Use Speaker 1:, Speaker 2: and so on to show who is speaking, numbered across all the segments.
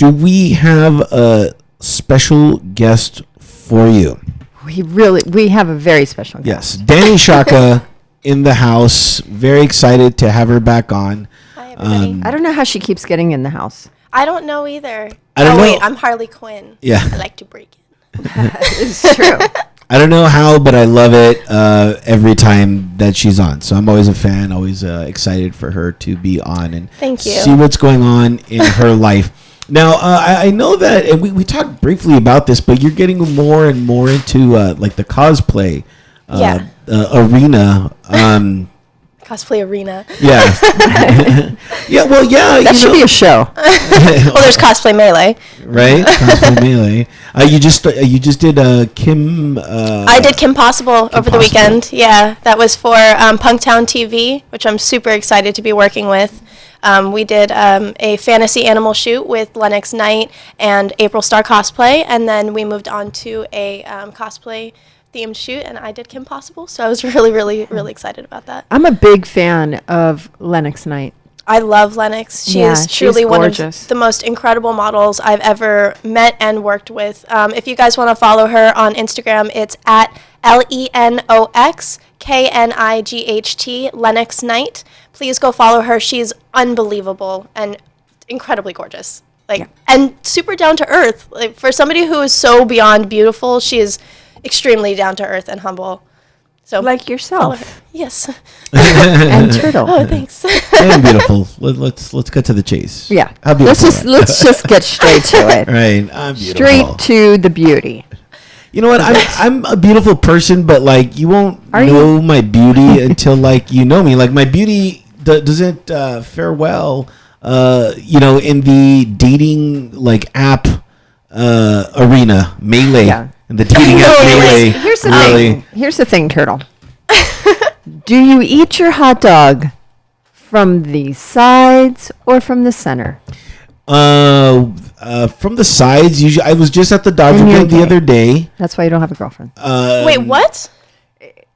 Speaker 1: do we have a special guest for you?
Speaker 2: We have a very special
Speaker 1: Yes,
Speaker 2: guest.
Speaker 1: Dani Scaicca in the house. Very excited to have her back on.
Speaker 3: Hi, everybody.
Speaker 2: I don't know how she keeps getting in the house.
Speaker 3: I don't know either.
Speaker 1: I don't know.
Speaker 3: Wait, I'm Harley Quinn.
Speaker 1: Yeah.
Speaker 3: I like to break in.
Speaker 2: It's true.
Speaker 1: I don't know how, but I love it every time that she's on. So I'm always a fan, always excited for her to be on and
Speaker 3: Thank you.
Speaker 1: see what's going on in her life. Now, I know that, and we talked briefly about this, but you're getting more and more into like the cosplay arena.
Speaker 3: Cosplay arena.
Speaker 1: Yeah. Yeah, well, yeah.
Speaker 2: That should be a show.
Speaker 3: Well, there's Cosplay Melee.
Speaker 1: Right? Cosplay Melee. You just did Kim...
Speaker 3: I did Kim Possible over the weekend. Yeah, that was for Punktown TV, which I'm super excited to be working with. We did a fantasy animal shoot with Lennox Knight and April Star Cosplay, and then we moved on to a cosplay themed shoot, and I did Kim Possible, so I was really, really, really excited about that.
Speaker 2: I'm a big fan of Lennox Knight.
Speaker 3: I love Lennox. She is truly one of the most incredible models I've ever met and worked with. If you guys want to follow her on Instagram, it's at LENOXKNIGHT, Lennox Knight. Please go follow her. She's unbelievable and incredibly gorgeous. And super down to earth. Like, for somebody who is so beyond beautiful, she is extremely down to earth and humble. So
Speaker 2: Like yourself.
Speaker 3: Yes.
Speaker 2: And Turtle.
Speaker 3: Oh, thanks.
Speaker 1: And beautiful. Let's get to the chase.
Speaker 2: Yeah.
Speaker 1: How beautiful.
Speaker 2: Let's just get straight to it.
Speaker 1: Right. I'm beautiful.
Speaker 2: Straight to the beauty.
Speaker 1: You know what? I'm a beautiful person, but like you won't know my beauty until like you know me. Like my beauty doesn't fare well, in the dating like app arena, Melee.
Speaker 2: Yeah.
Speaker 1: And the dating app Melee.
Speaker 2: Here's the thing. Here's the thing, Turtle. Do you eat your hot dog from the sides or from the center?
Speaker 1: From the sides. Usually, I was just at the Dodger game the other day.
Speaker 2: That's why you don't have a girlfriend.
Speaker 3: Wait, what?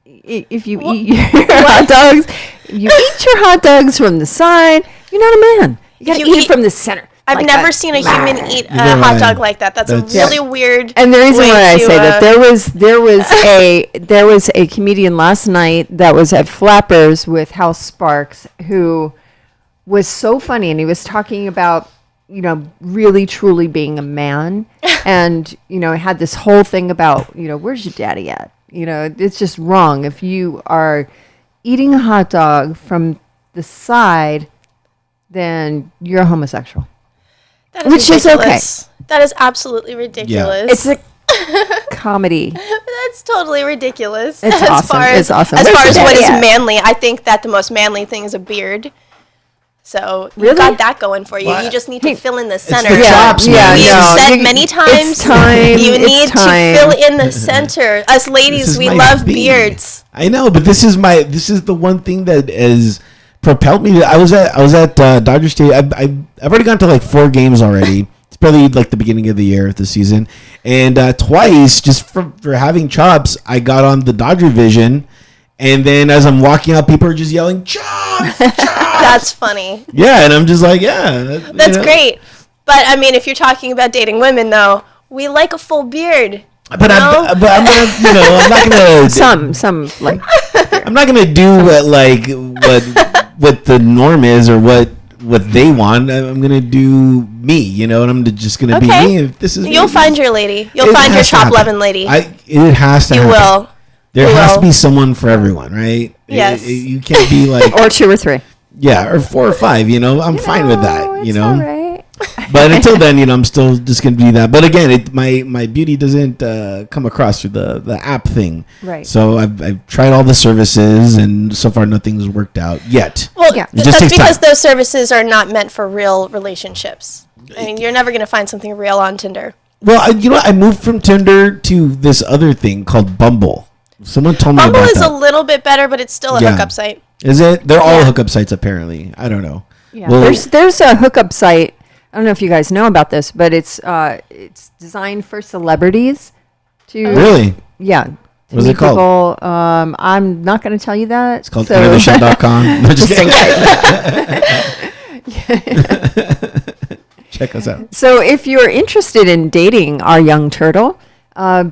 Speaker 2: If you eat your hot dogs, you eat your hot dogs from the side, you're not a man. You gotta eat it from the center.
Speaker 3: I've never seen a human eat a hot dog like that. That's a really weird.
Speaker 2: And the reason why I say that there was a comedian last night that was at Flappers with House Sparks who was so funny, and he was talking about really truly being a man, and had this whole thing about where's your daddy at? It's just wrong if you are eating a hot dog from the side, then you're a homosexual. Which is okay.
Speaker 3: That is absolutely ridiculous.
Speaker 2: It's a comedy.
Speaker 3: That's totally ridiculous.
Speaker 2: It's awesome. It's awesome.
Speaker 3: As far as what is manly, I think that the most manly thing is a beard. So you got that going for you. You just need to fill in the center.
Speaker 1: The chops,
Speaker 3: We've said many times, you need to fill in the center. Us ladies, we love beards.
Speaker 1: I know, but this is the one thing that has propelled me. I was at Dodger Stadium. I've already gone to like 4 games already. It's probably like the beginning of the year, the season, and twice just for having chops, I got on the Dodger Vision, and then as I'm walking out, people are just yelling chops, chops.
Speaker 3: That's funny.
Speaker 1: Yeah, and I'm just like, yeah,
Speaker 3: that's great. But I mean, if you're talking about dating women, though, we like a full beard.
Speaker 1: But I'm gonna, I'm not gonna.
Speaker 2: Some like.
Speaker 1: I'm not gonna do what the norm is or what they want. I'm gonna do me, and I'm just gonna be me. If this is
Speaker 3: you'll find your lady. You'll find your chop loving lady.
Speaker 1: It has to.
Speaker 3: You
Speaker 1: happen.
Speaker 3: will.
Speaker 1: There has to be someone for everyone, right?
Speaker 3: Yes.
Speaker 1: You can't be like
Speaker 2: or 2 or 3.
Speaker 1: Yeah, or 4 or 5. I'm fine with that.
Speaker 2: It's all right.
Speaker 1: But until then, I'm still just gonna be that. But again, my beauty doesn't come across through the app thing.
Speaker 2: Right.
Speaker 1: So I've tried all the services, and so far nothing's worked out yet.
Speaker 3: Well,
Speaker 1: It
Speaker 3: that's
Speaker 1: just takes
Speaker 3: because
Speaker 1: time.
Speaker 3: those services are not meant for real relationships. I mean, you're never gonna find something real on Tinder.
Speaker 1: Well, I moved from Tinder to this other thing called Bumble. Someone told me
Speaker 3: Bumble
Speaker 1: about
Speaker 3: is
Speaker 1: that.
Speaker 3: a little bit better, but it's still a hookup site.
Speaker 1: Is it? They're all hookup sites apparently. I don't know.
Speaker 2: Yeah. Well, there's a hookup site. I don't know if you guys know about this, but it's designed for celebrities to
Speaker 1: really.
Speaker 2: Yeah.
Speaker 1: What's it called?
Speaker 2: People, I'm not going to tell you that.
Speaker 1: It's called EnterTheShow.com. No, just kidding. Check us out.
Speaker 2: So if you're interested in dating our young turtle,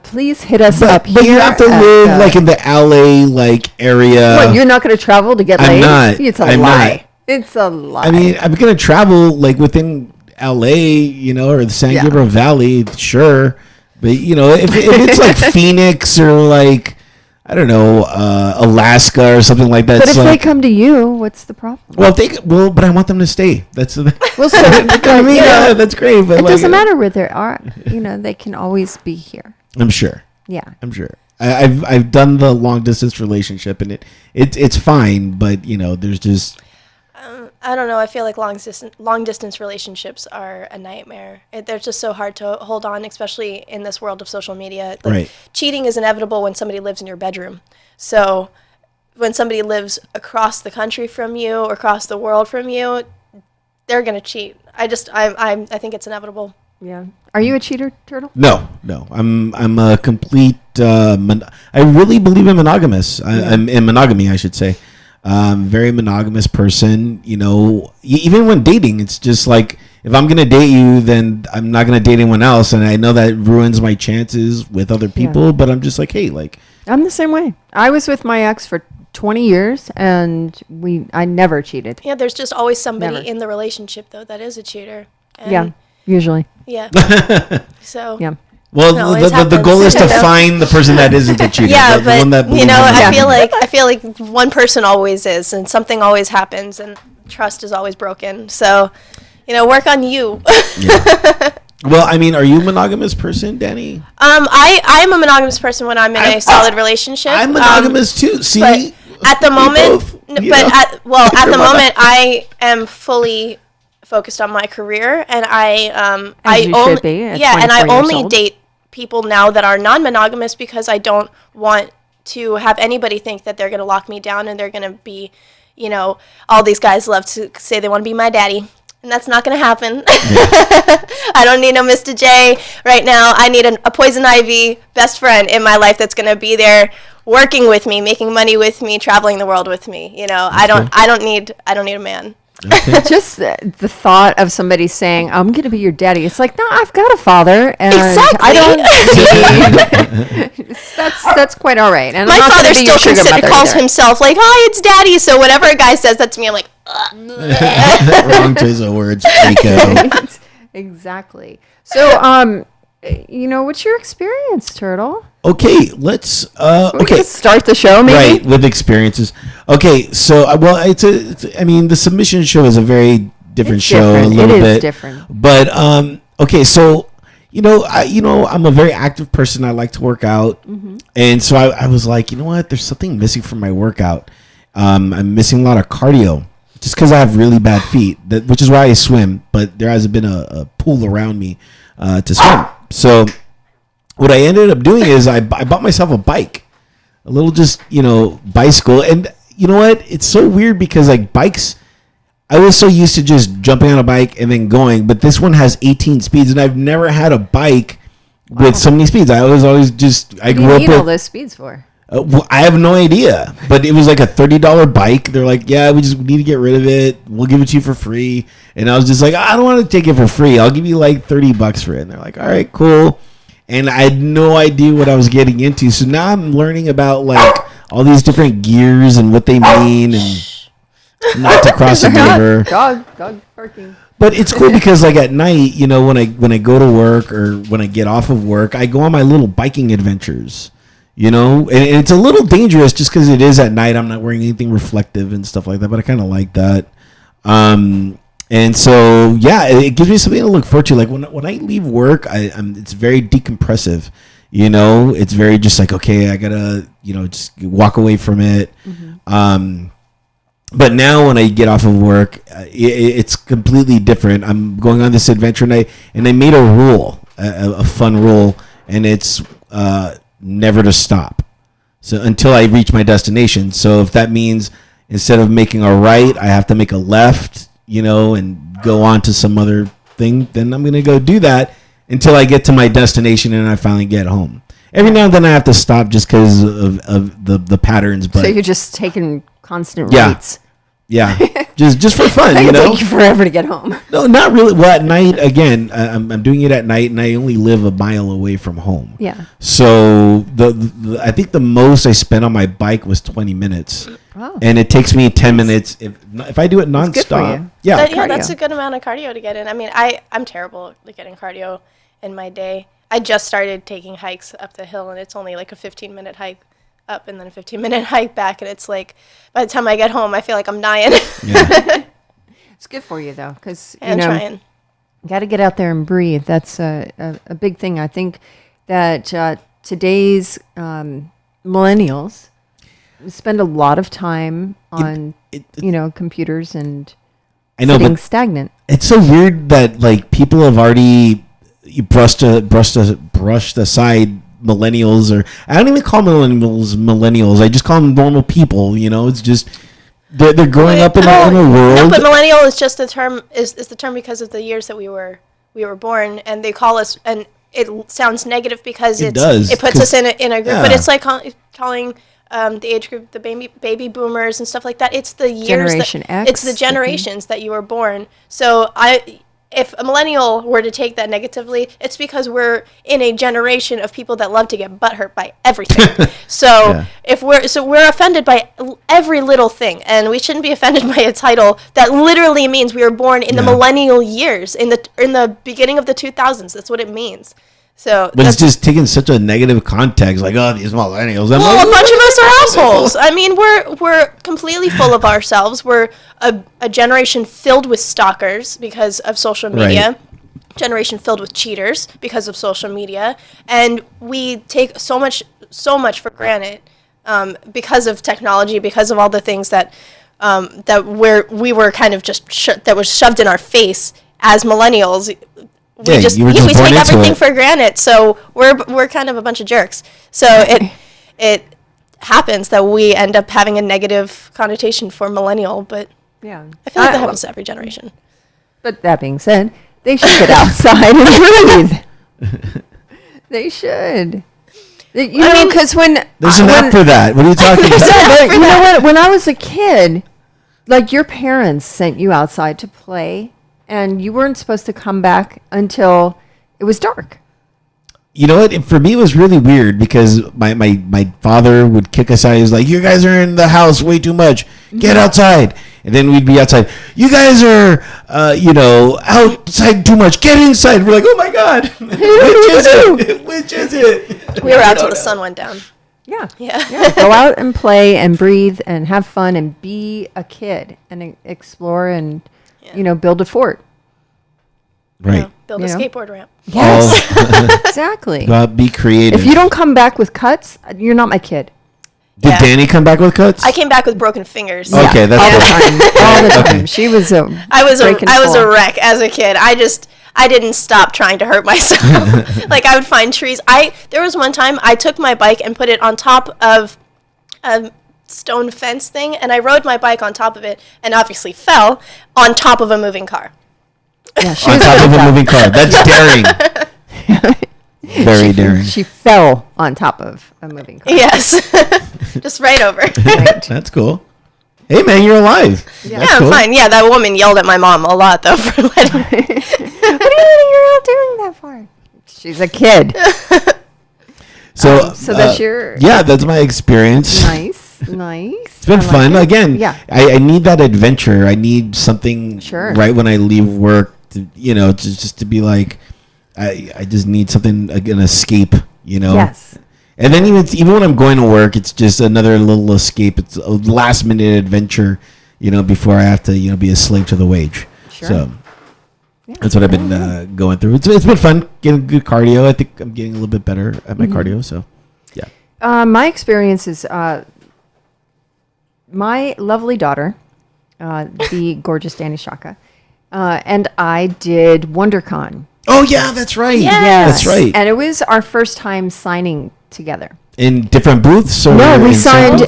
Speaker 2: please hit us up
Speaker 1: But
Speaker 2: here.
Speaker 1: you have to live like in the LA like area.
Speaker 2: What, you're not going to travel to get laid?
Speaker 1: not.
Speaker 2: It's a
Speaker 1: I'm
Speaker 2: lie.
Speaker 1: not.
Speaker 2: It's a lie.
Speaker 1: I mean, I'm gonna travel like within LA, or the San Gabriel Valley, sure. But if it's like Phoenix or like I don't know, Alaska or something like that.
Speaker 2: But if
Speaker 1: like,
Speaker 2: they come to you, what's the problem?
Speaker 1: But I want them to stay. That's the
Speaker 2: Well, so,
Speaker 1: I mean, yeah, that's great. But
Speaker 2: it doesn't matter where they are. They can always be here.
Speaker 1: I'm sure.
Speaker 2: Yeah.
Speaker 1: I'm sure. I've done the long distance relationship and it's fine, but there's just.
Speaker 3: I don't know. I feel like long distance relationships are a nightmare. They're just so hard to hold on, especially in this world of social media.
Speaker 1: Right.
Speaker 3: Cheating is inevitable when somebody lives in your bedroom. So when somebody lives across the country from you or across the world from you, they're gonna cheat. I think it's inevitable.
Speaker 2: Yeah. Are you a cheater, Turtle?
Speaker 1: No. I'm a complete. I really believe in monogamous. I'm in monogamy, I should say. Very monogamous person. Even when dating, it's just like if I'm gonna date you, then I'm not gonna date anyone else, and I know that ruins my chances with other people. But I'm just like, hey, like
Speaker 2: I'm the same way. I was with my ex for 20 years, and I never cheated.
Speaker 3: Yeah, there's just always somebody
Speaker 2: Never.
Speaker 3: in the relationship though that is a cheater. And
Speaker 2: Yeah, usually.
Speaker 3: Yeah. So.
Speaker 2: Yeah.
Speaker 1: Well, the goal is to find the person that isn't a cheater.
Speaker 3: Yeah,
Speaker 1: the one that
Speaker 3: but I feel
Speaker 1: believes
Speaker 3: like one person always is, and something always happens, and trust is always broken. So, work on you.
Speaker 1: Yeah. Well, I mean, are you a monogamous person, Dani?
Speaker 3: I'm a monogamous person when I'm in a solid relationship.
Speaker 1: I'm monogamous too. See,
Speaker 3: but at the moment, at the moment, I am fully focused on my career, and I only date people now that are non-monogamous because I don't want to have anybody think that they're going to lock me down and they're going to be, all these guys love to say they want to be my daddy, and that's not going to happen. Yeah. I don't need no Mr. J right now. I need a poison ivy best friend in my life that's going to be there working with me, making money with me, traveling the world with me. I don't need a man.
Speaker 2: Okay. Just the thought of somebody saying, "I'm going to be your daddy." It's like, no, I've got a father, and
Speaker 3: exactly.
Speaker 2: I don't need. That's quite all right. And
Speaker 3: my father still calls himself like, "Hi, it's daddy." So whatever a guy says that to me, I'm like,
Speaker 1: wrong choice of words. Right.
Speaker 2: Exactly. So, what's your experience, Turtle?
Speaker 1: Okay, let's
Speaker 2: start the show, maybe.
Speaker 1: Right, with experiences. Okay, so the submission show is a very different show. A little bit
Speaker 2: different.
Speaker 1: But okay, so I'm a very active person. I like to work out, and so I was like, you know what? There's something missing from my workout. I'm missing a lot of cardio just because I have really bad feet. Which is why I swim. But there hasn't been a pool around me to swim. So what I ended up doing is I bought myself a bike, a little just, bicycle. And you know what? It's so weird because like bikes, I was so used to just jumping on a bike and then going, but this one has 18 speeds and I've never had a bike with so many speeds. I was always just, I grew up with. What do you
Speaker 2: need all those speeds for?
Speaker 1: I have no idea, but it was like a $30 bike. They're like, yeah, we just need to get rid of it. We'll give it to you for free. And I was just like, I don't want to take it for free. I'll give you like $30 for it. And they're like, all right, cool. And I had no idea what I was getting into. So now I'm learning about like all these different gears and what they mean and not to cross a river.
Speaker 2: Dog barking.
Speaker 1: But it's cool because like at night, when I go to work or when I get off of work, I go on my little biking adventures. And it's a little dangerous just because it is at night. I'm not wearing anything reflective and stuff like that, but I kind of like that. And so, yeah, it gives me something to look forward to. Like when I leave work, it's very decompressive. It's very just like, okay, I gotta, just walk away from it. Mm-hmm. But now when I get off of work, it's completely different. I'm going on this adventure, and I made a rule, a fun rule, and it's never to stop. So until I reach my destination. So if that means instead of making a right, I have to make a left, and go on to some other thing, then I'm going to go do that until I get to my destination and I finally get home. Every now and then I have to stop just because of the patterns. But
Speaker 2: so you're just taking constant rates.
Speaker 1: Yeah. just for fun,
Speaker 2: It
Speaker 1: you know.
Speaker 2: take you forever to get home.
Speaker 1: No, not really. Well, at night again, I'm doing it at night, and I only live a mile away from home.
Speaker 2: Yeah.
Speaker 1: So the I think the most I spent on my bike was 20 minutes, and it takes me 10 minutes if I do it
Speaker 2: good for
Speaker 1: nonstop.
Speaker 2: you.
Speaker 1: Yeah,
Speaker 3: That's a good amount of cardio to get in. I mean, I'm terrible at getting cardio in my day. I just started taking hikes up the hill, and it's only like a 15-minute hike up and then a 15-minute hike back, and it's like by the time I get home, I feel like I'm dying.
Speaker 1: yeah.
Speaker 2: It's good for you though, because
Speaker 3: I'm trying.
Speaker 2: got to get out there and breathe. That's a big thing. I think that today's millennials spend a lot of time on computers and
Speaker 1: I know,
Speaker 2: sitting
Speaker 1: but
Speaker 2: stagnant.
Speaker 1: it's so weird that like people have already brushed aside millennials, or I don't even call millennials. I just call them normal people. You know, it's just they're growing up in a world.
Speaker 3: No, but millennial is just the term is the term because of the years that we were born, and they call us, and it sounds negative because it puts us in a group, but it's like calling the age group the baby boomers and stuff like that. It's the years
Speaker 2: Generation X,
Speaker 3: it's the generations that you were born. So if a millennial were to take that negatively, it's because we're in a generation of people that love to get butthurt by everything. So we're offended by every little thing, and we shouldn't be offended by a title that literally means we were born in the millennial years, in the beginning of the 2000s. That's what it means. So,
Speaker 1: but it's just taking such a negative context, like, oh, these millennials.
Speaker 3: Well, a bunch of us are assholes. I mean, we're completely full of ourselves. We're a generation filled with stalkers because of social media. Right. Generation filled with cheaters because of social media, and we take so much for granted because of technology, because of all the things that we were kind of just that was shoved in our face as millennials. We take everything for granted, so we're kind of a bunch of jerks. So it happens that we end up having a negative connotation for millennial, but I feel like that happens to every generation.
Speaker 2: But that being said, they should get outside and breathe. They should. Because when
Speaker 1: there's an app for that. What are you talking about?
Speaker 2: You know what? When I was a kid, like your parents sent you outside to play, and you weren't supposed to come back until it was dark.
Speaker 1: You know what? For me, it was really weird because my father would kick us out. He was like, "You guys are in the house way too much. Get outside." And then we'd be outside. "You guys are, outside too much. Get inside." We're like, "Oh my God, which is it?"
Speaker 3: We were out till the sun went down.
Speaker 2: Yeah. Go out and play and breathe and have fun and be a kid and explore and build a fort.
Speaker 1: Right.
Speaker 3: Build a skateboard ramp.
Speaker 2: Yes. Exactly.
Speaker 1: Be creative.
Speaker 2: If you don't come back with cuts, you're not my kid.
Speaker 1: Did Dani come back with cuts?
Speaker 3: I came back with broken fingers.
Speaker 1: Okay, that's
Speaker 2: all the time. All the time. She was
Speaker 3: I was a wreck as a kid. I didn't stop trying to hurt myself. Like I would find trees. There was one time I took my bike and put it on top of a stone fence thing, and I rode my bike on top of it, and obviously fell on top of a moving car.
Speaker 2: Yeah,
Speaker 1: on top of a moving car. That's daring. Very daring.
Speaker 2: She fell on top of a moving car.
Speaker 3: Yes. Just right over.
Speaker 2: Right.
Speaker 1: That's cool. Hey, man, you're alive.
Speaker 3: Yeah, I'm cool. Fine. Yeah, that woman yelled at my mom a lot, though, for letting
Speaker 2: What are you out doing that for? She's a kid.
Speaker 1: So
Speaker 2: that's your...
Speaker 1: Yeah, that's my experience.
Speaker 2: Nice.
Speaker 1: It's been fun. It. Again, I need that adventure. I need something right when I leave work, just to be like, I just need something, an escape,
Speaker 2: Yes.
Speaker 1: And then even when I'm going to work, it's just another little escape. It's a last minute adventure, before I have to, be a slave to the wage.
Speaker 2: Sure.
Speaker 1: So that's what I've been going through. It's been fun getting good cardio. I think I'm getting a little bit better at my cardio. So, yeah.
Speaker 2: My experience is my lovely daughter, the gorgeous Dani Scaicca, and I did WonderCon.
Speaker 1: Oh, yeah, that's right.
Speaker 2: Yes.
Speaker 1: That's right.
Speaker 2: And it was our first time signing together.
Speaker 1: In different booths? Or
Speaker 2: no, we signed,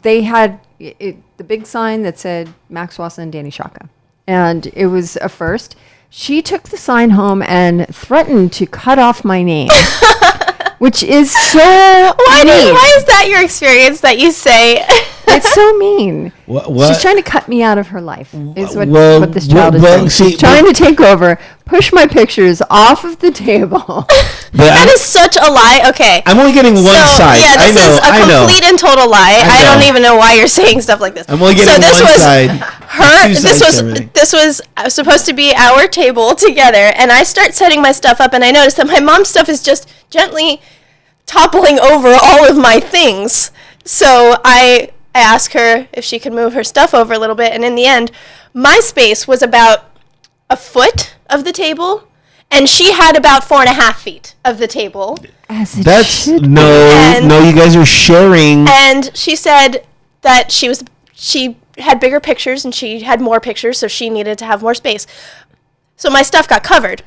Speaker 2: they had the big sign that said Max Wassa and Dani Scaicca. And it was a first. She took the sign home and threatened to cut off my name. which is so
Speaker 3: Why
Speaker 2: mean.
Speaker 3: is that your experience that you say?
Speaker 2: It's so mean.
Speaker 1: What?
Speaker 2: She's trying to cut me out of her life. Is what,
Speaker 1: Well,
Speaker 2: what this child is
Speaker 1: well,
Speaker 2: saying.
Speaker 1: see,
Speaker 2: She's trying to take over, push my pictures off of the table.
Speaker 3: That is such a lie. Okay.
Speaker 1: I'm only getting one side.
Speaker 3: Yeah, this is a complete and total lie. I don't even know why you're saying stuff like this.
Speaker 1: I'm only getting one side.
Speaker 3: This was supposed to be our table together, and I start setting my stuff up, and I notice that my mom's stuff is just gently toppling over all of my things. So I asked her if she could move her stuff over a little bit, and in the end, my space was about a foot of the table, and she had about 4.5 feet of the table.
Speaker 1: No, you guys are sharing.
Speaker 3: And she said that she had bigger pictures and she had more pictures, so she needed to have more space. So my stuff got covered.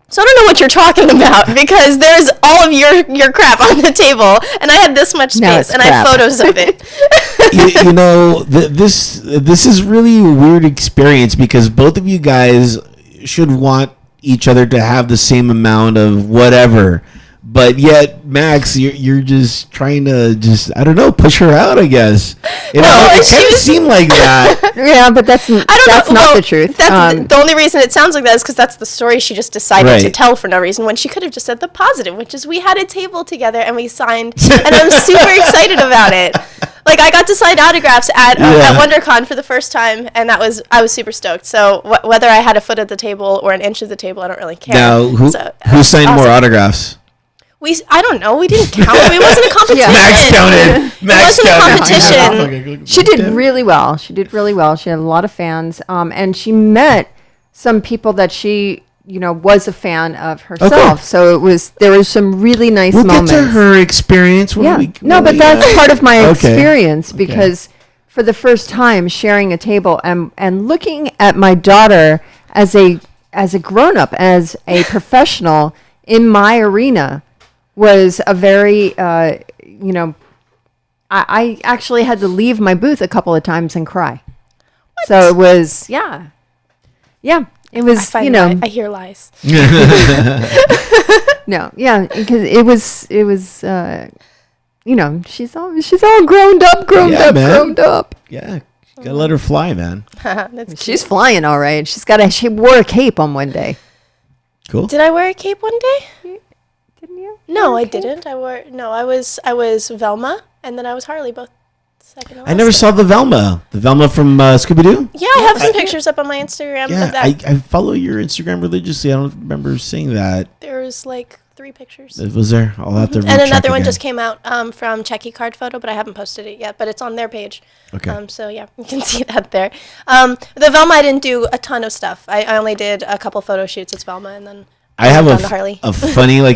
Speaker 3: So I don't know what you're talking about, because there's all of your crap on the table, and I had this much space, and I have photos of it.
Speaker 1: This is really a weird experience, because both of you guys should want each other to have the same amount of whatever, but yet Max, you're just trying to I don't know, push her out, I guess. It kind of seemed like that.
Speaker 2: Yeah, but that's not the truth.
Speaker 3: That's the only reason it sounds like that is because that's the story she just decided to tell for no reason, when she could have just said the positive, which is we had a table together and we signed, and I'm super excited about it. Like, I got to sign autographs at WonderCon for the first time, and I was super stoked. So whether I had a foot at the table or an inch of the table, I don't really care.
Speaker 1: Now, who signed more autographs?
Speaker 3: I don't know. We didn't count. It wasn't a competition.
Speaker 1: Max counted.
Speaker 3: It wasn't a competition.
Speaker 2: She did really well. She had a lot of fans, and she met some people that she, was a fan of herself. Okay. So there was some really nice moments.
Speaker 1: We'll get to her experience.
Speaker 2: But that's part of my experience, because for the first time sharing a table and looking at my daughter as a grown-up, as a professional in my arena, was a very, I actually had to leave my booth a couple of times and cry. What? So it was, yeah. It was,
Speaker 3: I hear lies.
Speaker 2: No, yeah, because it was, she's all grown up.
Speaker 1: Yeah, you gotta let her fly, man.
Speaker 2: She's flying all right. She wore a cape on one day.
Speaker 1: Cool.
Speaker 3: Did I wear a cape one day?
Speaker 2: Didn't you?
Speaker 3: No, I didn't. I was Velma, and then I was Harley, both second and last.
Speaker 1: I never saw the Velma from Scooby-Doo.
Speaker 3: Yeah, I have some pictures up on my Instagram of that.
Speaker 1: I follow your Instagram religiously. I don't remember seeing that.
Speaker 3: There was like 3 pictures.
Speaker 1: Was there? I'll have to
Speaker 3: And another one just came out from Checky Card Photo, but I haven't posted it yet, but it's on their page.
Speaker 1: Okay.
Speaker 3: So yeah, you can see that there. The Velma, I didn't do a ton of stuff. I only did a couple photo shoots as Velma, and then
Speaker 1: I have a funny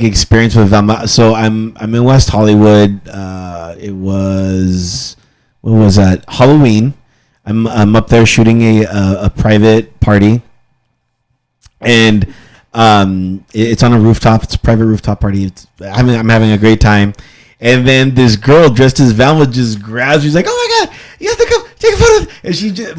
Speaker 1: experience with Velma. So I'm in West Hollywood. It was, what was that? Halloween. I'm up there shooting a private party, and it's on a rooftop. It's a private rooftop party. I'm having a great time. And then this girl dressed as Velma just grabs me. She's like, "Oh my God, you have to come take a photo!" And she just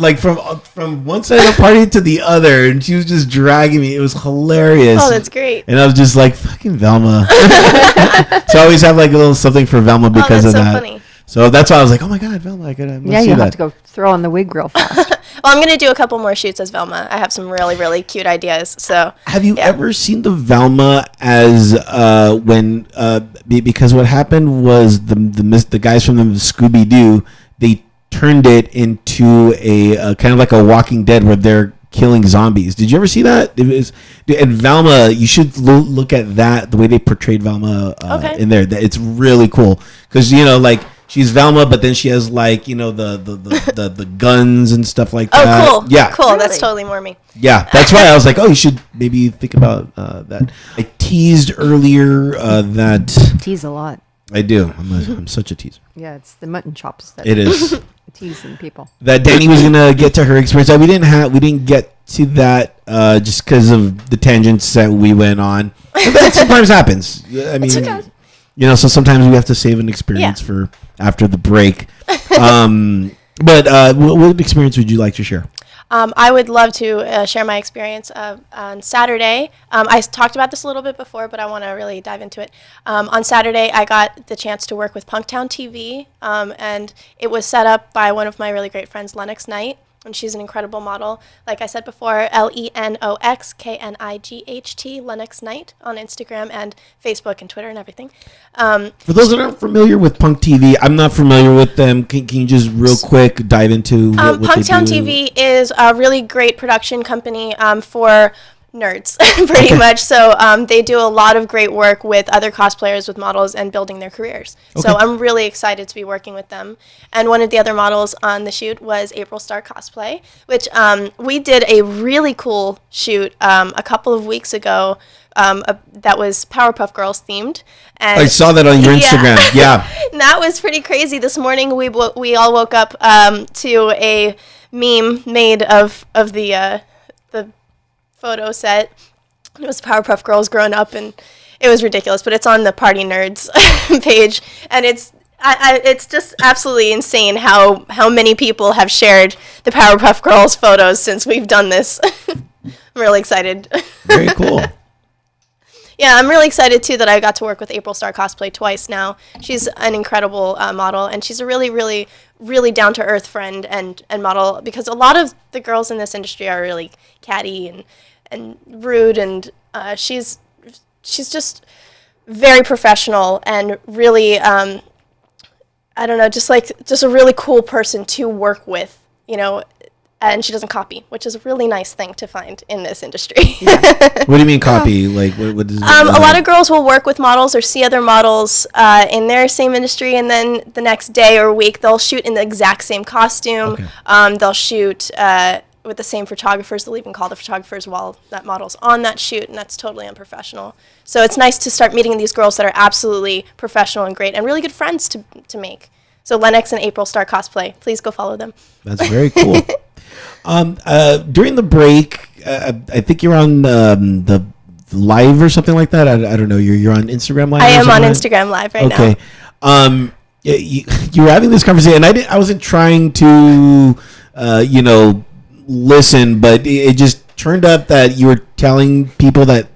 Speaker 1: from one side of the party to the other, and she was just dragging me. It was hilarious.
Speaker 3: Oh, that's great.
Speaker 1: And I was just like, "Fucking Velma!" So I always have a little something for Velma because of that. Funny. So that's why I was like, "Oh my God, Velma! I gotta see
Speaker 2: you
Speaker 1: that."
Speaker 2: have to go throw on the wig real fast.
Speaker 3: Well, I'm going to do a couple more shoots as Velma. I have some really, really cute ideas. So,
Speaker 1: have you ever seen the Velma as because what happened was the guys from the Scooby-Doo, they turned it into a kind of like a Walking Dead where they're killing zombies. Did you ever see that? And Velma, you should look at that, the way they portrayed Velma in there. It's really cool because she's Velma, but then she has the guns and stuff like that.
Speaker 3: Oh, cool.
Speaker 1: Yeah.
Speaker 3: Cool. Really? That's totally more me.
Speaker 1: Yeah, that's why I was like, oh, you should maybe think about that. I teased earlier that...
Speaker 2: Tease a lot.
Speaker 1: I do. I'm such a teaser.
Speaker 2: Yeah, it's the mutton chops that
Speaker 1: it is.
Speaker 2: Teasing people.
Speaker 1: That Dani was gonna get to her experience. We didn't get to that just because of the tangents that we went on. But that sometimes happens. I mean, okay. So sometimes we have to save an experience for after the break. But what experience would you like to share?
Speaker 3: I would love to share my experience on Saturday. I talked about this a little bit before, but I want to really dive into it. On Saturday, I got the chance to work with Punktown TV, and it was set up by one of my really great friends, Lennox Knight. And she's an incredible model. Like I said before, LenoxKnight, Lennox Knight, on Instagram and Facebook and Twitter and everything.
Speaker 1: For those that aren't familiar with Punk TV, I'm not familiar with them. Can you just real quick dive into what
Speaker 3: Punktown
Speaker 1: they do?
Speaker 3: TV is a really great production company for nerds, pretty much. So they do a lot of great work with other cosplayers, with models, and building their careers.
Speaker 1: Okay.
Speaker 3: So I'm really excited to be working with them. And one of the other models on the shoot was April Star Cosplay, which we did a really cool shoot a couple of weeks ago that was Powerpuff Girls themed. And
Speaker 1: I saw that on your Instagram. Yeah.
Speaker 3: And that was pretty crazy. This morning we all woke up to a meme made of the photo set. It was Powerpuff Girls growing up, and it was ridiculous, but it's on the Party Nerds page, and it's just absolutely insane how many people have shared the Powerpuff Girls photos since we've done this. I'm really excited.
Speaker 1: Very cool.
Speaker 3: Yeah, I'm really excited too that I got to work with April Star Cosplay twice now. She's an incredible model, and she's a really, really, really down-to-earth friend and model, because a lot of the girls in this industry are really catty and rude, and she's just very professional and really I don't know, just a really cool person to work with, and she doesn't copy, which is a really nice thing to find in this industry.
Speaker 1: Yeah. What do you mean copy? Like what does
Speaker 3: a lot of girls will work with models or see other models in their same industry, and then the next day or week they'll shoot in the exact same costume.
Speaker 1: Okay.
Speaker 3: They'll shoot with the same photographers. They'll even call the photographers while that model's on that shoot, and that's totally unprofessional. So it's nice to start meeting these girls that are absolutely professional and great and really good friends to make. So Lennox and April Star Cosplay, please go follow them.
Speaker 1: That's very cool. During the break, I think you're on the live or something like that. I don't know. You're on Instagram Live?
Speaker 3: I am on Instagram Live right now.
Speaker 1: Okay. You were having this conversation, and I wasn't trying to, listen, but it just turned up that you were telling people that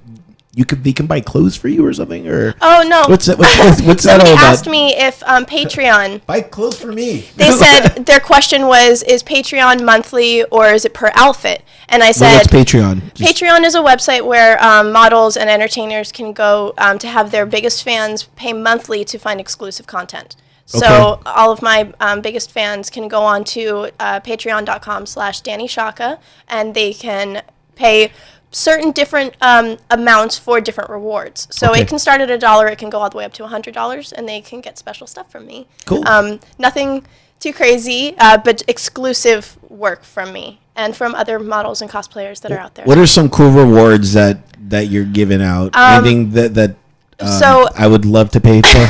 Speaker 1: they can buy clothes for you or something, or
Speaker 3: no,
Speaker 1: what's that all about?
Speaker 3: Somebody asked me if Patreon
Speaker 1: buy clothes for me.
Speaker 3: They said their question was, is Patreon monthly or is it per outfit? And I said,
Speaker 1: what's Patreon?
Speaker 3: Patreon is a website where models and entertainers can go to have their biggest fans pay monthly to find exclusive content. So all of my biggest fans can go on to patreon.com/Dani Scaicca, and they can pay certain different amounts for different rewards. So it can start at $1, it can go all the way up to $100, and they can get special stuff from me.
Speaker 1: Cool.
Speaker 3: Nothing too crazy, but exclusive work from me and from other models and cosplayers that are out there.
Speaker 1: What are some cool rewards that you're giving out? Anything that I would love to pay for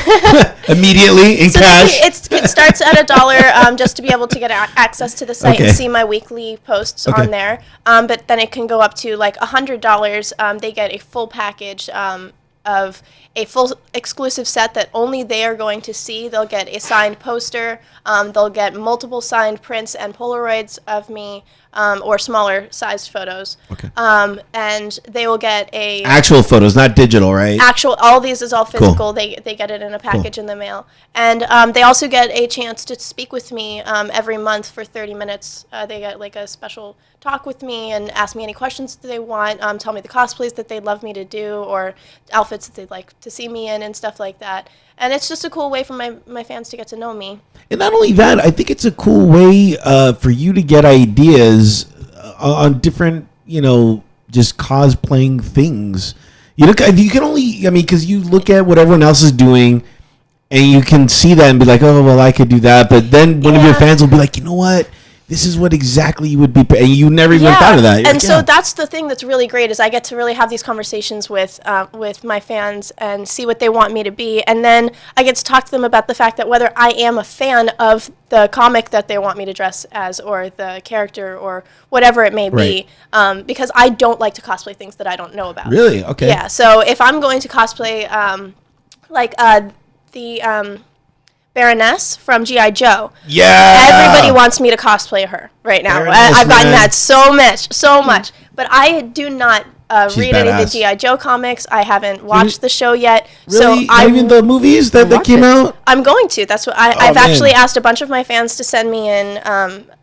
Speaker 1: immediately in cash.
Speaker 3: It starts at $1 just to be able to get access to the site and see my weekly posts on there. But then it can go up to like $100. They get a full package of a full exclusive set that only they are going to see. They'll get a signed poster. They'll get multiple signed prints and Polaroids of me, or smaller sized photos. And they will get
Speaker 1: actual photos, not digital, right?
Speaker 3: All these is all physical. Cool. They get it in a package in the mail. And they also get a chance to speak with me every month for 30 minutes. They get like a special talk with me and ask me any questions that they want, tell me the cosplays that they'd love me to do, or outfits that they'd like to see me in and stuff like that. And it's just a cool way for my fans to get to know me.
Speaker 1: And not only that, I think it's a cool way for you to get ideas on different, just cosplaying things. You can only, because you look at what everyone else is doing, and you can see that and be like, oh, well, I could do that. But then one of your fans will be like, you know what? This is what exactly you would be, and you never even thought of that.
Speaker 3: You're so that's the thing that's really great, is I get to really have these conversations with my fans and see what they want me to be, and then I get to talk to them about the fact that whether I am a fan of the comic that they want me to dress as, or the character, or whatever it may be, because I don't like to cosplay things that I don't know about.
Speaker 1: Really? Okay.
Speaker 3: Yeah. So if I'm going to cosplay, the Baroness from G.I. Joe.
Speaker 1: Yeah.
Speaker 3: Everybody wants me to cosplay her right now.
Speaker 1: Baroness,
Speaker 3: I've gotten
Speaker 1: man.
Speaker 3: that so much. But I do not read any of the
Speaker 1: badass.
Speaker 3: G.I. Joe comics. I haven't watched the show yet.
Speaker 1: Really?
Speaker 3: So I
Speaker 1: Not even the movies that came
Speaker 2: it.
Speaker 1: out?
Speaker 3: I'm going to. That's what I've
Speaker 1: man.
Speaker 3: actually asked a bunch of my fans to send me in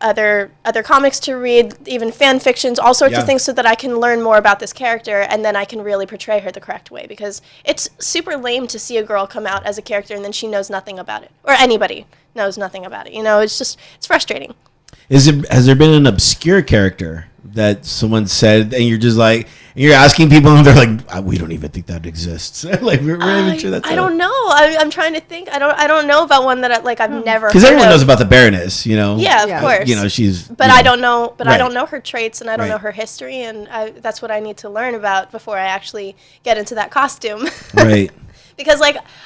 Speaker 3: other comics to read, even fan fictions, all sorts of things, so that I can learn more about this character, and then I can really portray her the correct way. Because it's super lame to see a girl come out as a character and then she knows nothing about it, or anybody knows nothing about it. It's frustrating.
Speaker 1: Has there been an obscure character that someone said, and you're just like, and you're asking people, and they're like, we don't even think that exists. Like we're not even sure that's.
Speaker 3: I don't know. I'm trying to think. I don't know about one that I've never.
Speaker 1: Because everyone knows about the Baroness,
Speaker 3: Yeah, of course.
Speaker 1: She's.
Speaker 3: But I don't know. But
Speaker 1: Right.
Speaker 3: I don't know her traits, and I don't know her history, and that's what I need to learn about before I actually get into that costume.
Speaker 1: Right.
Speaker 3: Because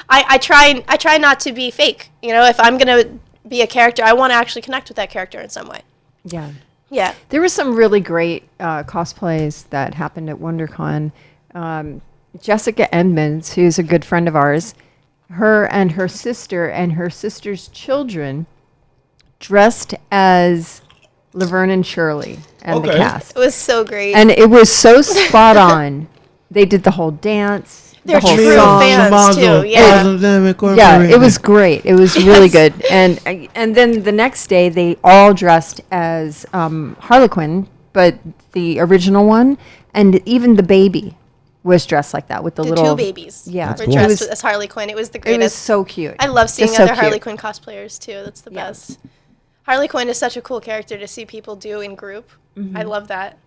Speaker 3: I try not to be fake. If I'm gonna be a character, I want to actually connect with that character in some way.
Speaker 2: Yeah.
Speaker 3: Yeah.
Speaker 2: There were some really great cosplays that happened at WonderCon. Jessica Edmonds, who's a good friend of ours, her and her sister's children dressed as Laverne and Shirley and the cast.
Speaker 3: It was so great.
Speaker 2: And it was so spot on. They did the whole dance.
Speaker 3: They're
Speaker 2: the whole
Speaker 3: true
Speaker 2: song.
Speaker 3: fans too. Yeah.
Speaker 2: Yeah, it was great. It was really good. And then the next day, they all dressed as Harlequin, but the original one, and even the baby was dressed like that with the little
Speaker 3: two babies.
Speaker 2: Yeah,
Speaker 3: were
Speaker 1: cool.
Speaker 3: dressed as Harley Quinn. It was the
Speaker 2: it
Speaker 3: greatest.
Speaker 2: was so cute.
Speaker 3: I love seeing
Speaker 2: Just so
Speaker 3: other
Speaker 2: cute.
Speaker 3: Harley Quinn cosplayers too. That's the best. Harley Quinn is such a cool character to see people do in group. I love that.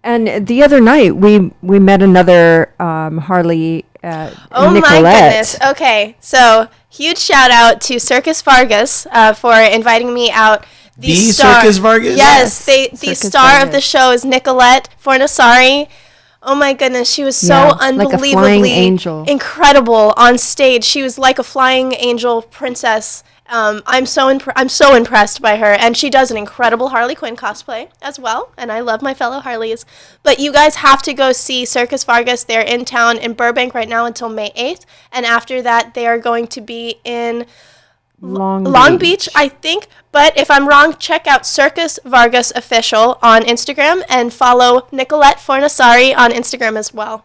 Speaker 2: And the other night, we met another Harley.
Speaker 3: Oh
Speaker 2: Nicolette.
Speaker 3: my goodness. Okay, so huge shout out to Circus Vargas for inviting me out.
Speaker 1: The Circus Vargas?
Speaker 3: Yes, the
Speaker 2: Circus
Speaker 3: star of
Speaker 2: Vargas.
Speaker 3: the show is Nicolette Fornassari. Oh my goodness, she was so
Speaker 2: Yeah, like a
Speaker 3: unbelievably
Speaker 2: flying angel.
Speaker 3: incredible on stage. She was like a flying angel princess. I'm so impressed by her, and she does an incredible Harley Quinn cosplay as well. And I love my fellow Harleys. But you guys have to go see Circus Vargas. They're in town in Burbank right now until May 8th, and after that, they are going to be in Long Beach, I think. But if I'm wrong, check out Circus Vargas Official on Instagram and follow Nicolette Fornassari on Instagram as well.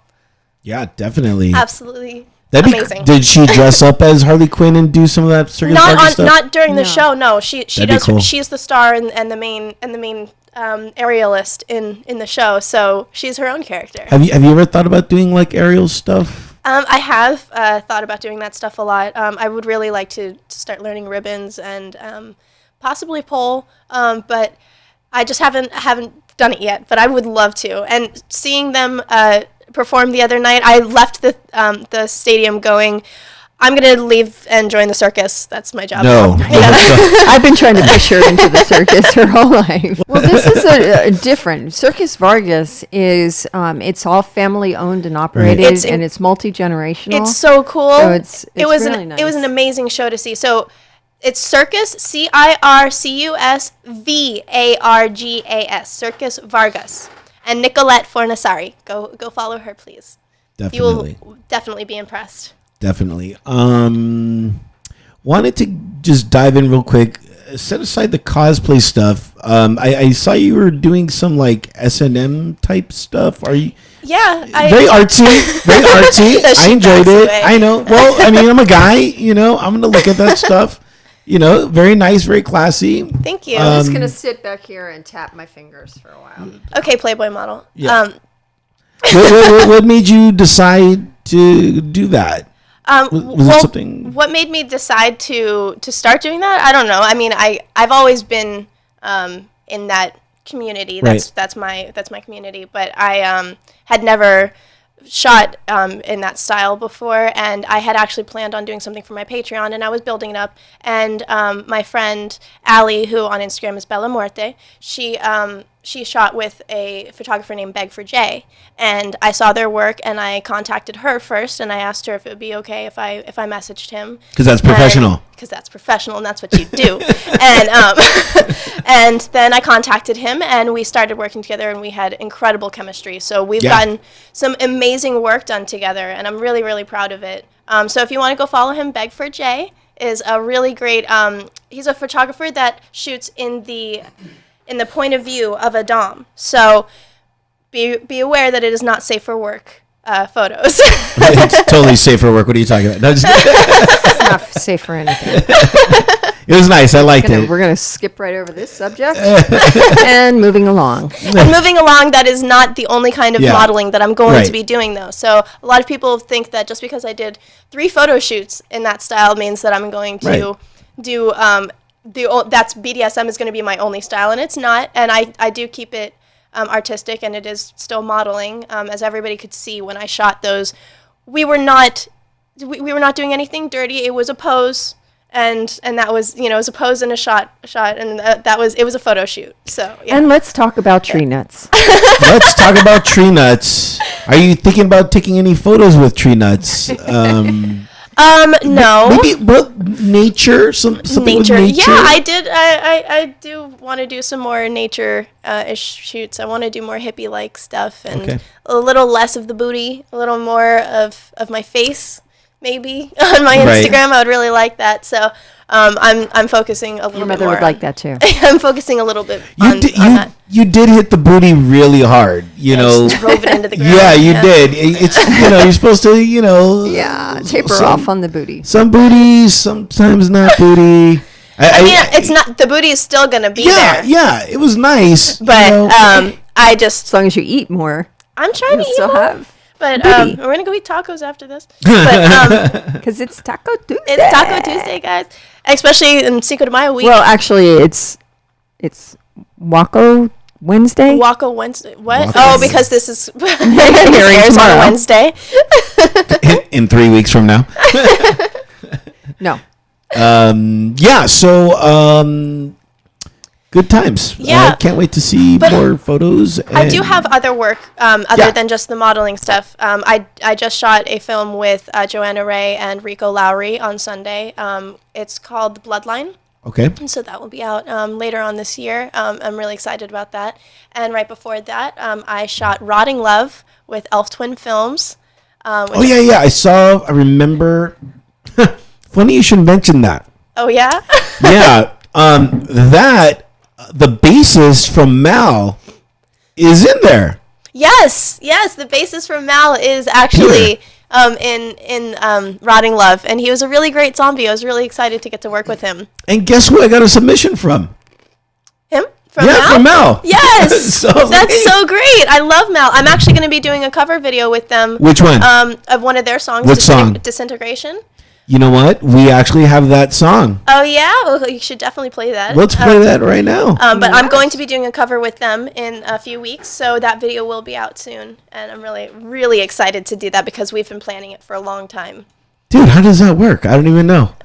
Speaker 1: Yeah, definitely.
Speaker 3: Absolutely.
Speaker 1: That'd be
Speaker 3: amazing.
Speaker 1: Did she dress up as Harley Quinn and do some of that Circus Vargas stuff?
Speaker 3: Not during the show. No, she
Speaker 1: That'd be
Speaker 3: does.
Speaker 1: cool.
Speaker 3: She's the star and the main aerialist in the show. So she's her own character.
Speaker 1: Have you ever thought about doing like aerial stuff?
Speaker 3: I have thought about doing that stuff a lot. I would really like to start learning ribbons and possibly pole, but I just haven't done it yet. But I would love to. And seeing them perform the other night, I left the stadium going, I'm going to leave and join the circus. That's my job.
Speaker 1: No.
Speaker 2: I've been trying to push her into the circus her whole life. Well, this is a different. Circus Vargas is, it's all family owned and operated,
Speaker 3: It's
Speaker 2: and it's multi-generational.
Speaker 3: It's so cool.
Speaker 2: So it's
Speaker 3: it was
Speaker 2: really
Speaker 3: it was an
Speaker 2: nice.
Speaker 3: amazing show to see. So it's Circus, Circus Vargas, Circus Vargas, and Nicolette Fornassari. Go follow her, please.
Speaker 1: Definitely.
Speaker 3: You will definitely be impressed.
Speaker 1: Definitely. Wanted to just dive in real quick. Set aside the cosplay stuff. I saw you were doing some like S&M type stuff. Are you?
Speaker 3: Yeah,
Speaker 1: Very artsy. Very artsy.
Speaker 3: That
Speaker 1: I
Speaker 3: she
Speaker 1: enjoyed
Speaker 3: backs
Speaker 1: it.
Speaker 3: away.
Speaker 1: I know. Well, I mean, I'm a guy. I'm gonna look at that stuff. Very nice, very classy.
Speaker 3: Thank you.
Speaker 2: I'm just going to sit back here and tap my fingers for a while.
Speaker 3: Okay, Playboy model.
Speaker 1: Yeah. What made you decide to do that? Was it something?
Speaker 3: What made me decide to start doing that? I don't know. I mean, I've always been in that community. That's my community. But I had never shot in that style before, and I had actually planned on doing something for my Patreon, and I was building it up. And my friend Allie, who on Instagram is Bella Muerte, she shot with a photographer named Beg4J, and I saw their work, and I contacted her first, and I asked her if it would be okay if I messaged him.
Speaker 1: Because that's professional.
Speaker 3: Because that's professional, and that's what you do. And and then I contacted him, and we started working together, and we had incredible chemistry. So we've gotten some amazing work done together, and I'm really, really proud of it. So if you want to go follow him, Beg4J, is a really great. He's a photographer that shoots in the point of view of a dom. So be aware that it is not safe for work photos.
Speaker 1: It's totally safe for work. What are you talking about? No, just
Speaker 2: It's not safe for anything.
Speaker 1: it was nice. I liked it.
Speaker 2: We're going to skip right over this subject and moving along.
Speaker 3: And moving along, that is not the only kind of modeling that I'm going
Speaker 1: Right.
Speaker 3: to be doing, though. So a lot of people think that just because I did 3 photo shoots in that style means that I'm going to
Speaker 1: Right.
Speaker 3: do that's BDSM is going to be my only style, and it's not. And I do keep it artistic, and it is still modeling, as everybody could see when I shot those. We were not doing anything dirty. It was a pose. And that was, it was a pose and a shot, and it was a photo shoot. So, yeah.
Speaker 2: And let's talk about tree nuts.
Speaker 1: Let's talk about tree nuts. Are you thinking about taking any photos with tree nuts?
Speaker 3: No.
Speaker 1: Maybe nature, something
Speaker 3: Nature.
Speaker 1: with nature.
Speaker 3: Yeah, I did. I do want to do some more nature ish shoots. I want to do more hippie like stuff and a little less of the booty, a little more of my face. Maybe on my Instagram, I would really like that. So I'm focusing a little
Speaker 2: Your
Speaker 3: bit
Speaker 2: mother
Speaker 3: more.
Speaker 2: would like that too.
Speaker 3: I'm focusing a little bit on that.
Speaker 1: You did hit the booty really hard, you know.
Speaker 3: Just drove it into the ground.
Speaker 1: Yeah, you did. It's you're supposed to,
Speaker 2: Yeah, taper off on the booty.
Speaker 1: Some booties, sometimes not booty.
Speaker 3: I mean, it's not, the booty is still gonna be there.
Speaker 1: Yeah, it was nice,
Speaker 3: But I just,
Speaker 2: As long as you eat more,
Speaker 3: I'm trying to eat
Speaker 2: still
Speaker 3: more.
Speaker 2: have.
Speaker 3: But
Speaker 2: booty.
Speaker 3: we're gonna go eat tacos after this. But
Speaker 2: Because it's Taco Tuesday.
Speaker 3: it's Taco Tuesday, guys. Especially in Cinco de Mayo week.
Speaker 2: Well, actually, it's Waco Wednesday.
Speaker 3: Waco Wednesday. What?
Speaker 1: Waco
Speaker 3: Oh,
Speaker 1: Wednesday.
Speaker 3: because this is this
Speaker 2: Airing
Speaker 3: airs on
Speaker 2: tomorrow.
Speaker 3: Wednesday.
Speaker 1: in 3 weeks from now.
Speaker 2: No.
Speaker 1: So good times.
Speaker 3: Yeah.
Speaker 1: Can't wait to see more photos.
Speaker 3: I do have other work other than just the modeling stuff. I just shot a film with Joanna Ray and Rico Lowry on Sunday. It's called The Bloodline.
Speaker 1: Okay.
Speaker 3: And so that will be out later on this year. I'm really excited about that. And right before that, I shot Rotting Love with Elf Twin Films.
Speaker 1: I remember. Funny you should mention that.
Speaker 3: Oh, yeah?
Speaker 1: Yeah. The bassist from Mal is in there.
Speaker 3: Yes, the bassist from Mal is actually in Rotting Love, and he was a really great zombie. I was really excited to get to work with him.
Speaker 1: And guess who I got a submission from?
Speaker 3: Him? From
Speaker 1: Yeah,
Speaker 3: Mal?
Speaker 1: from Mal.
Speaker 3: Yes,
Speaker 1: So-
Speaker 3: that's so great. I love Mal. I'm actually going to be doing a cover video with them.
Speaker 1: Which one?
Speaker 3: Of one of their songs.
Speaker 1: Which song?
Speaker 3: Disintegration.
Speaker 1: You know what? We actually have that song.
Speaker 3: Oh yeah, well, you should definitely play that.
Speaker 1: Let's play that right now.
Speaker 3: But I'm going to be doing a cover with them in a few weeks, so that video will be out soon, and I'm really, really excited to do that because we've been planning it for a long time.
Speaker 1: Dude, how does that work? I don't even know.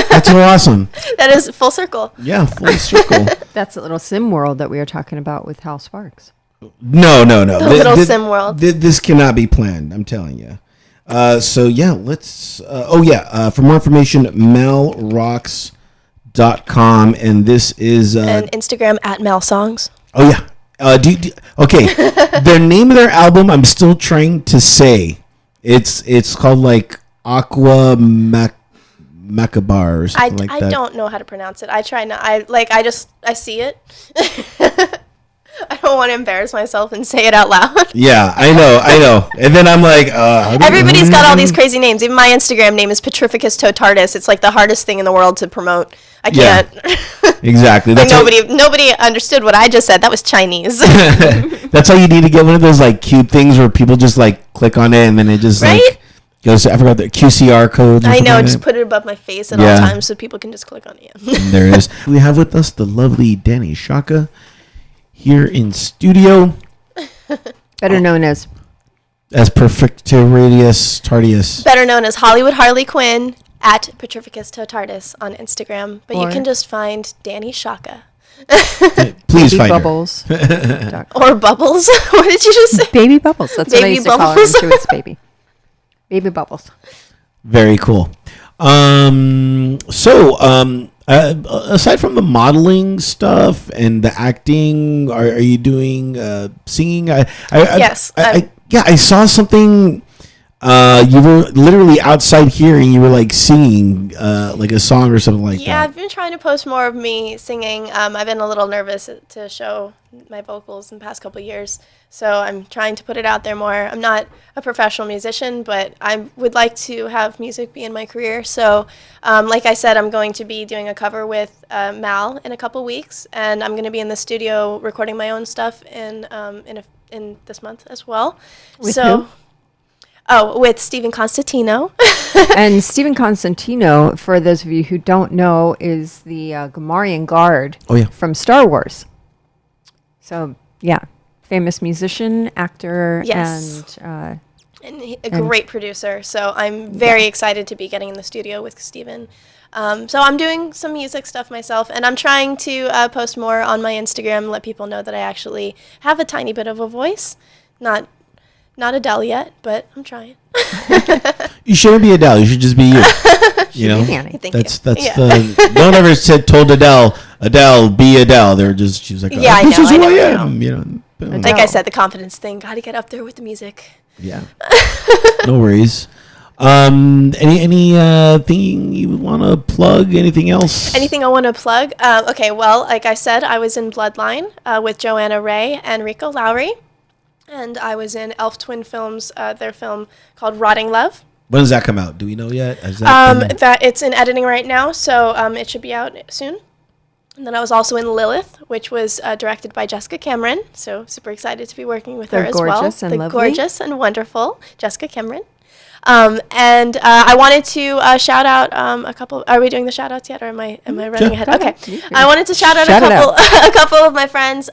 Speaker 1: That's so awesome.
Speaker 3: That is full circle.
Speaker 1: Yeah, full circle.
Speaker 2: That's a little sim world that we were talking about with Hal Sparks.
Speaker 1: No.
Speaker 3: The little sim world.
Speaker 1: This cannot be planned, I'm telling you. So yeah, let's. For more information, melrocks.com, and this is.
Speaker 3: And Instagram at Mel Songs.
Speaker 1: Oh yeah. Okay. The name of their album, I'm still trying to say. It's called like Aqua Macabar or something like that.
Speaker 3: I don't know how to pronounce it. I try not. I see it. I don't want to embarrass myself and say it out loud.
Speaker 1: Yeah, I know. And then I'm like,
Speaker 3: everybody's got all these crazy names. Even my Instagram name is Petrificus Totartus. It's like the hardest thing in the world to promote. I can't.
Speaker 1: Exactly.
Speaker 3: Like nobody understood what I just said. That was Chinese.
Speaker 1: That's how you need to get one of those like cute things where people just like click on it and then it just like goes. I forgot the QCR codes.
Speaker 3: I know. Just put it above my face at all times so people can just click on it.
Speaker 1: And there it is. We have with us the lovely Dani Scaicca here in studio.
Speaker 2: Better known as
Speaker 1: Perfectorius Tardius.
Speaker 3: Better known as Hollywood Harley Quinn at Petrificus Totartus on Instagram. But you can just find Dani Scaicca.
Speaker 1: Please
Speaker 2: Baby
Speaker 1: find
Speaker 2: Bubbles.
Speaker 3: Or Bubbles. What did you just say?
Speaker 2: Baby Bubbles. That's what I
Speaker 3: Baby
Speaker 2: used to call her
Speaker 3: Bubbles.
Speaker 2: when she was baby. Baby Bubbles.
Speaker 1: her. Very cool. Aside from the modeling stuff and the acting, are you doing singing?
Speaker 3: Yes.
Speaker 1: I saw something You were literally outside here and you were like singing like a song or something like
Speaker 3: Yeah,
Speaker 1: that.
Speaker 3: I've been trying to post more of me singing. I've been a little nervous to show my vocals in the past couple of years, so I'm trying to put it out there more. I'm not a professional musician, but I would like to have music be in my career. So, like I said, I'm going to be doing a cover with Mal in a couple weeks, and I'm going to be in the studio recording my own stuff in this month as well.
Speaker 2: With
Speaker 3: so.
Speaker 2: who?
Speaker 3: Oh, with Stephen Constantino.
Speaker 2: And Stephen Constantino, for those of you who don't know, is the Gamorrean guard from Star Wars. So, yeah, famous musician, actor,
Speaker 3: Yes.
Speaker 2: and
Speaker 3: A great producer. So I'm very excited to be getting in the studio with Stephen. So I'm doing some music stuff myself, and I'm trying to post more on my Instagram, let people know that I actually have a tiny bit of a voice. Not Adele yet, but I'm trying.
Speaker 1: You shouldn't be Adele. You should just be you. You know,
Speaker 3: Thank
Speaker 1: that's
Speaker 3: you. Yeah.
Speaker 1: no one ever told Adele, be Adele. She was like,
Speaker 3: Yeah, I
Speaker 1: this
Speaker 3: know,
Speaker 1: is
Speaker 3: I
Speaker 1: who I
Speaker 3: know, I
Speaker 1: am. You know, boom.
Speaker 3: Like I said, the confidence thing. Got to get up there with the music.
Speaker 1: Yeah. No worries. Any thing you want to plug? Anything else?
Speaker 3: Anything I want to plug? Okay, well, like I said, I was in Bloodline with Joanna Ray and Rico Lowry. And I was in Elf Twin Films, their film called Rotting Love.
Speaker 1: When does that come out? Do we know yet? Has that
Speaker 3: That it's in editing right now, so it should be out soon. And then I was also in Lilith, which was directed by Jessica Cameron. So super excited to be working with her as well.
Speaker 2: Gorgeous and
Speaker 3: the
Speaker 2: lovely.
Speaker 3: gorgeous and wonderful Jessica Cameron. And I wanted to shout out a couple. Are we doing the shout outs yet, or am I running ahead? Okay. I wanted to shout out a couple of my friends.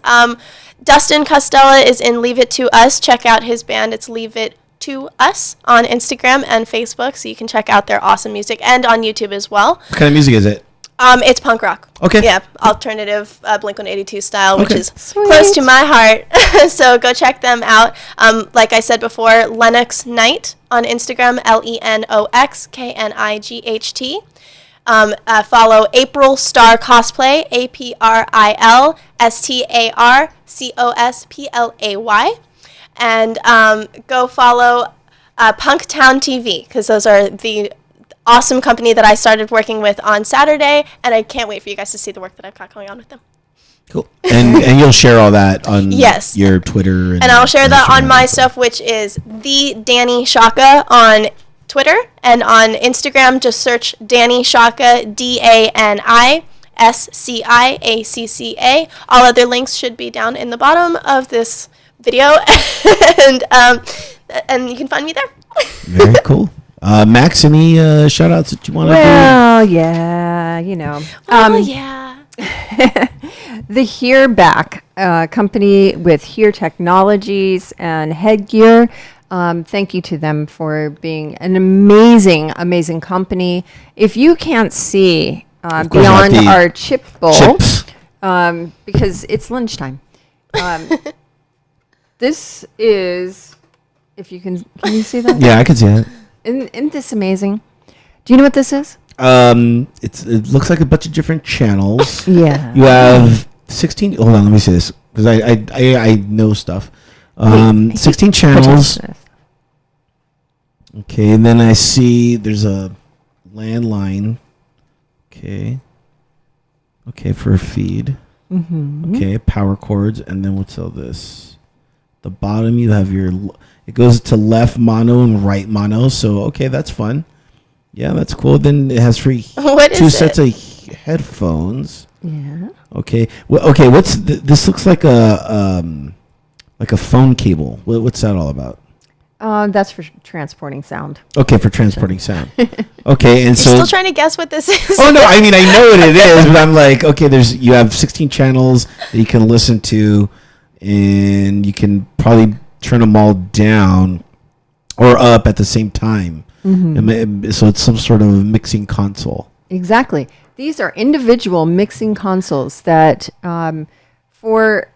Speaker 3: Dustin Costella is in Leave It To Us. Check out his band. It's Leave It To Us on Instagram and Facebook, so you can check out their awesome music, and on YouTube as well.
Speaker 1: what kind of music is it?
Speaker 3: It's punk rock.
Speaker 1: Okay.
Speaker 3: Yeah, alternative Blink-182 style, which
Speaker 1: Okay.
Speaker 3: is close to my heart. So go check them out. Like I said before, Lennox Knight on Instagram, LENOXKNIGHT. Follow April Star Cosplay, APRILSTARCOSPLAY. And go follow Punktown TV, because those are the awesome company that I started working with on Saturday, and I can't wait for you guys to see the work that I've got going on with them.
Speaker 1: Cool. And you'll share all that on
Speaker 3: Yes.
Speaker 1: your Twitter.
Speaker 3: And I'll share that on
Speaker 1: Instagram
Speaker 3: my
Speaker 1: and
Speaker 3: stuff, which is the Dani Scaicca on Twitter, and on Instagram, just search Dani Scaicca, DANISCIACCA. All other links should be down in the bottom of this video, and you can find me there.
Speaker 1: Very cool. Max, any shout outs that you want to do?
Speaker 2: well, yeah, you know.
Speaker 3: Yeah.
Speaker 2: The Here Back company with Here Technologies and Headgear. Thank you to them for being an amazing, amazing company. If you can't see
Speaker 1: course,
Speaker 2: beyond
Speaker 1: not the
Speaker 2: our chip bowl,
Speaker 1: chips.
Speaker 2: because it's lunchtime, this is, if you can you see that?
Speaker 1: Yeah, I can see that.
Speaker 2: Isn't this amazing? Do you know what this is?
Speaker 1: It looks like a bunch of different channels.
Speaker 2: Yeah.
Speaker 1: You have 16. Hold on, let me see this because I know stuff. 16 channels. Okay, and then I see there's a landline. Okay. Okay, for a feed.
Speaker 2: Mm-hmm.
Speaker 1: Okay, power cords, and then what's all this? The bottom you have it goes to left mono and right mono. So okay, that's fun. Yeah, that's cool. Then it has
Speaker 3: What
Speaker 1: two
Speaker 3: is
Speaker 1: sets
Speaker 3: it?
Speaker 1: of headphones.
Speaker 2: Yeah.
Speaker 1: Okay. Okay. What's this? Looks like a phone cable. What's that all about?
Speaker 2: That's for transporting sound.
Speaker 1: Okay, for transporting sound. Okay, and so
Speaker 3: Still trying to guess what this is.
Speaker 1: oh no, I mean I know what it is, but I'm like, okay, you have 16 channels that you can listen to, and you can probably turn them all down or up at the same time. Mm-hmm. So it's some sort of mixing console.
Speaker 2: Exactly. These are individual mixing consoles that for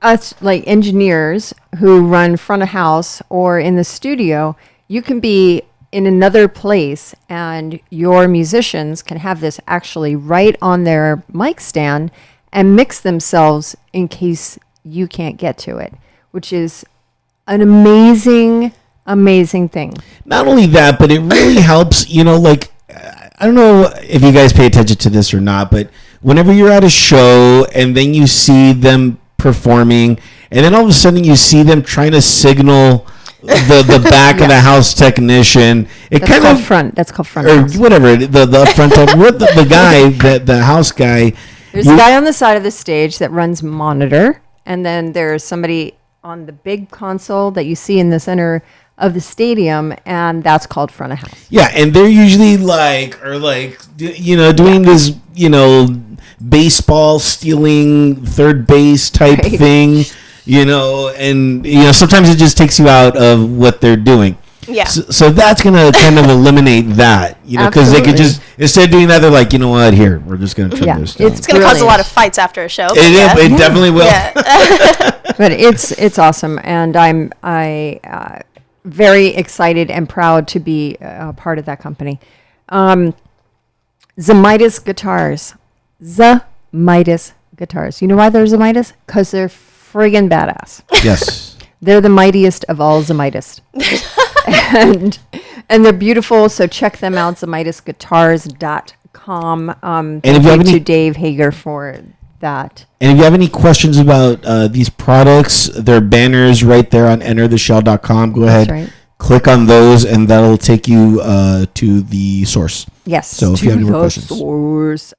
Speaker 2: us, like engineers who run front of house or in the studio, you can be in another place and your musicians can have this actually right on their mic stand and mix themselves in case you can't get to it, which is an amazing Amazing thing.
Speaker 1: Not only that, but it really helps, like, I don't know if you guys pay attention to this or not, but whenever you're at a show and then you see them performing, and then all of a sudden you see them trying to signal the back of the house technician,
Speaker 2: That's called front
Speaker 1: or
Speaker 2: house.
Speaker 1: whatever, the front of the guy, the house guy.
Speaker 2: There's a guy on the side of the stage that runs monitor, and then there's somebody on the big console that you see in the center of the stadium, and that's called front of house.
Speaker 1: Yeah, and they're usually doing this, baseball stealing third base type thing, and sometimes it just takes you out of what they're doing.
Speaker 3: Yeah.
Speaker 1: So that's gonna kind of eliminate that, because they could just, instead of doing that, they're like, you know what, here, we're just gonna turn this down.
Speaker 3: It's going to cause a lot of fights after a show.
Speaker 1: It definitely will.
Speaker 3: Yeah.
Speaker 2: But it's awesome, and I'm very excited and proud to be a part of that company. Zemitis Guitars. Zemitis Guitars. You know why they're Zemitis? Because they're friggin' badass.
Speaker 1: Yes.
Speaker 2: They're the mightiest of all Zemitis. and they're beautiful, so check them out, zemitisguitars.com.
Speaker 1: And if you have
Speaker 2: to Dave Hager for that.
Speaker 1: And if you have any questions about these products, their banners right there on entertheshell.com. Go ahead,
Speaker 2: right.
Speaker 1: Click on those, and that'll take you to the source.
Speaker 2: Yes.
Speaker 1: So if you have any more questions.
Speaker 2: Source.